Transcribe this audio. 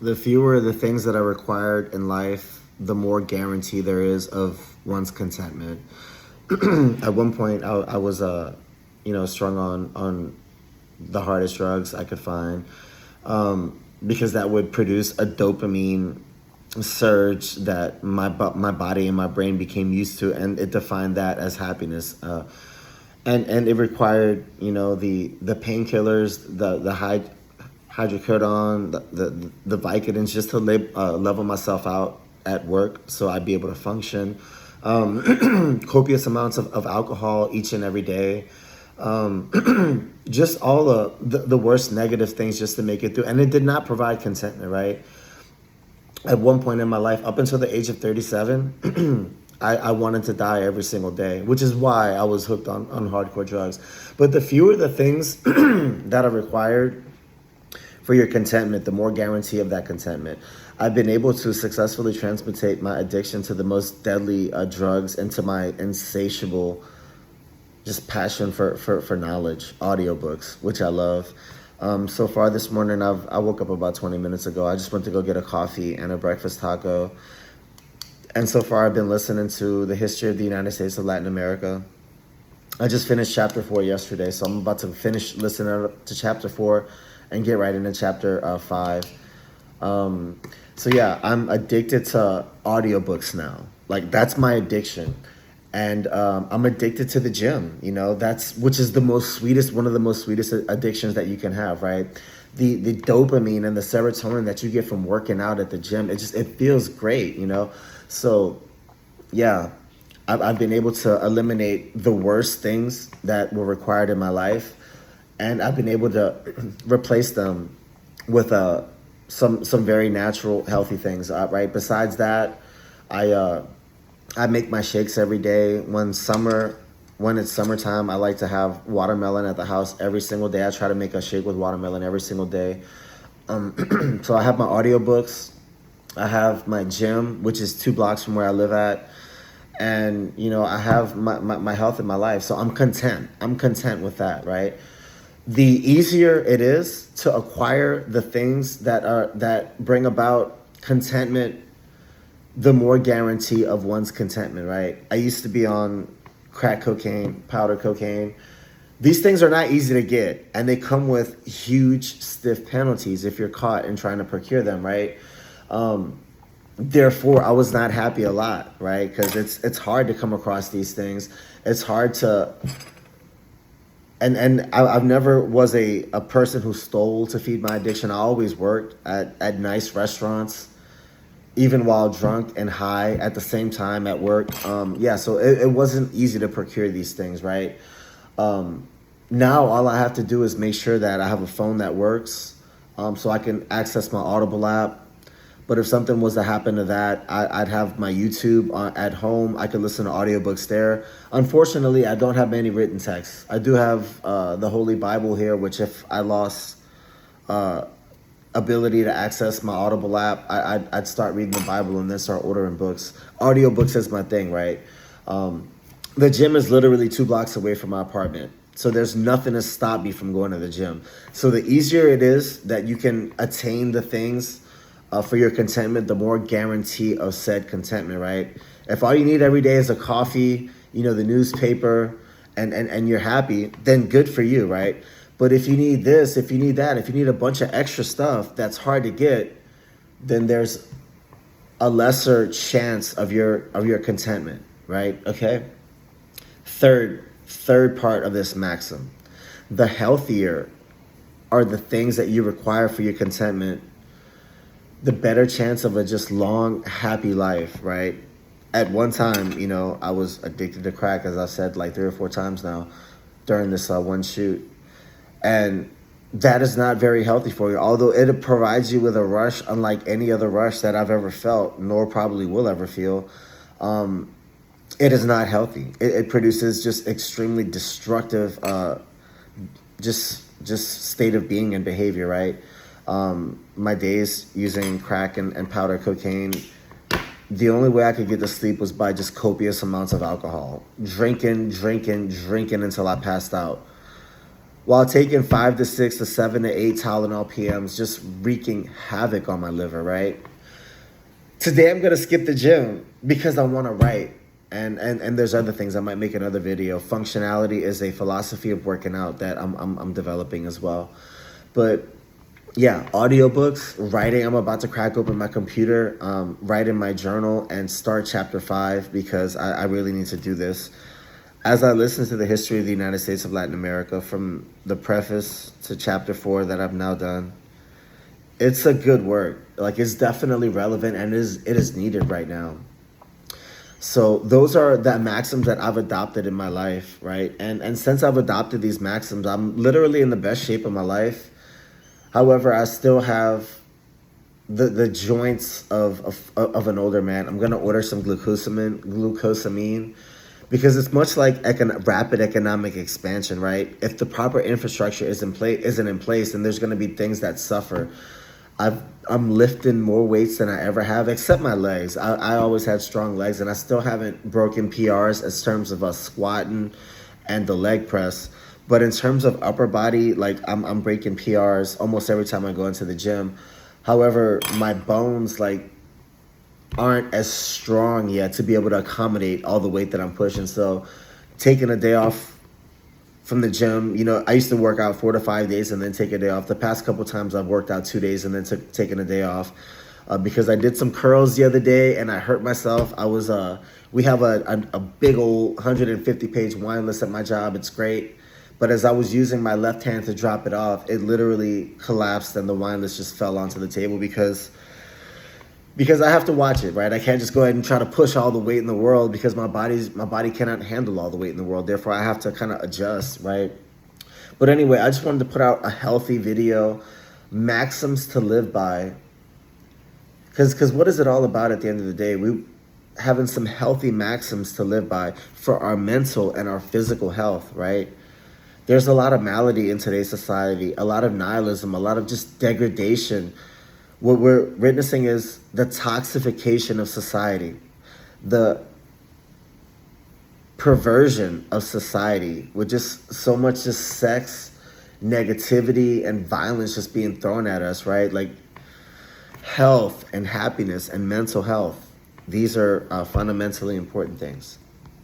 The fewer the things that are required in life, the more guarantee there is of one's contentment. At one point, I was strung on the hardest drugs I could find, because that would produce a dopamine surge that my body and my brain became used to, and it defined that as happiness. And it required, the painkillers, the hydrocodone, the Vicodins, just to level myself out at work so I'd be able to function. Copious amounts of alcohol each and every day. Just all the worst negative things just to make it through. And it did not provide contentment, right? At one point in my life, up until the age of 37, I wanted to die every single day, which is why I was hooked on hardcore drugs. But the fewer the things that are required for your contentment, the more guarantee of that contentment. I've been able to successfully transmutate my addiction to the most deadly drugs into my insatiable just passion for knowledge, audiobooks, which I love. So far this morning, I woke up about 20 minutes ago. I just went to go get a coffee and a breakfast taco. And so far, I've been listening to the history of the United States of Latin America. I just finished chapter 4 yesterday, so I'm about to finish listening to chapter 4 and get right into chapter 5. So yeah, I'm addicted to audiobooks now. Like, that's my addiction. And I'm addicted to the gym, which is one of the most sweetest addictions that you can have, right? The dopamine and the serotonin that you get from working out at the gym, it feels great, So yeah, I've been able to eliminate the worst things that were required in my life, and I've been able to replace them with some very natural, healthy things, right? Besides that, I make my shakes every day. When it's summertime, I like to have watermelon at the house every single day. I try to make a shake with watermelon every single day. So I have my audiobooks. I have my gym, which is 2 blocks from where I live at. And, I have my health in my life. So I'm content. I'm content with that, right? The easier it is to acquire the things that bring about contentment, the more guarantee of one's contentment, right? I used to be on crack cocaine, powder cocaine. These things are not easy to get, and they come with huge, stiff penalties if you're caught in trying to procure them, right? Therefore, I was not happy a lot, right? Because it's hard to come across these things. It's hard to... And I've never was a person who stole to feed my addiction. I always worked at nice restaurants, even while drunk and high at the same time at work. So it wasn't easy to procure these things, right? Now all I have to do is make sure that I have a phone that works, so I can access my Audible app. But if something was to happen to that, I'd have my YouTube at home. I could listen to audiobooks there. Unfortunately, I don't have many written texts. I do have the Holy Bible here, which if I lost ability to access my Audible app, I'd start reading the Bible and then start ordering books. Audiobooks is my thing, right? The gym is literally 2 blocks away from my apartment. So there's nothing to stop me from going to the gym. So the easier it is that you can attain the things for your contentment, the more guarantee of said contentment, right? If all you need every day is a coffee, the newspaper, and you're happy, then good for you, right? But if you need this, if you need that, if you need a bunch of extra stuff that's hard to get, then there's a lesser chance of your contentment, right? Okay. Third part of this maxim: the healthier are the things that you require for your contentment, the better chance of a just long, happy life, right? At one time, I was addicted to crack, as I've said like 3 or 4 times now during this one shoot. And that is not very healthy for you. Although it provides you with a rush unlike any other rush that I've ever felt, nor probably will ever feel. It is not healthy. It produces just extremely destructive, just state of being and behavior, right? My days using crack and powder cocaine, the only way I could get to sleep was by just copious amounts of alcohol. Drinking until I passed out. while taking 5 to 6 to 7 to 8 Tylenol PMs, just wreaking havoc on my liver, right? Today I'm gonna skip the gym because I want to write. And there's other things. I might make another video. Functionality is a philosophy of working out that I'm developing as well. But yeah, audiobooks, writing. I'm about to crack open my computer, write in my journal, and start chapter 5 because I really need to do this. As I listen to the history of the United States of Latin America, from the preface to chapter 4 that I've now done, it's a good work. Like, it's definitely relevant, and it is needed right now. So those are the maxims that I've adopted in my life, right? And since I've adopted these maxims, I'm literally in the best shape of my life. However, I still have the joints of an older man. I'm gonna order some glucosamine, because it's much like rapid economic expansion, right? If the proper infrastructure isn't in place, then there's gonna be things that suffer. I'm lifting more weights than I ever have, except my legs. I always had strong legs, and I still haven't broken PRs as terms of us squatting and the leg press. But in terms of upper body, like I'm breaking PRs almost every time I go into the gym. However, my bones aren't as strong yet to be able to accommodate all the weight that I'm pushing. So taking a day off from the gym, I used to work out 4 to 5 days and then take a day off. The past couple times I've worked out 2 days and then taken a day off because I did some curls the other day and I hurt myself. We have a big old 150-page wine list at my job. It's great. But as I was using my left hand to drop it off, it literally collapsed and the wine list just fell onto the table because I have to watch it, right? I can't just go ahead and try to push all the weight in the world because my body cannot handle all the weight in the world. Therefore, I have to kind of adjust, right? But anyway, I just wanted to put out a healthy video, maxims to live by. Because what is it all about at the end of the day? We having some healthy maxims to live by for our mental and our physical health, right? There's a lot of malady in today's society, a lot of nihilism, a lot of just degradation. What we're witnessing is the toxification of society, the perversion of society with just so much just sex, negativity, and violence just being thrown at us, right? Like health and happiness and mental health. These are fundamentally important things.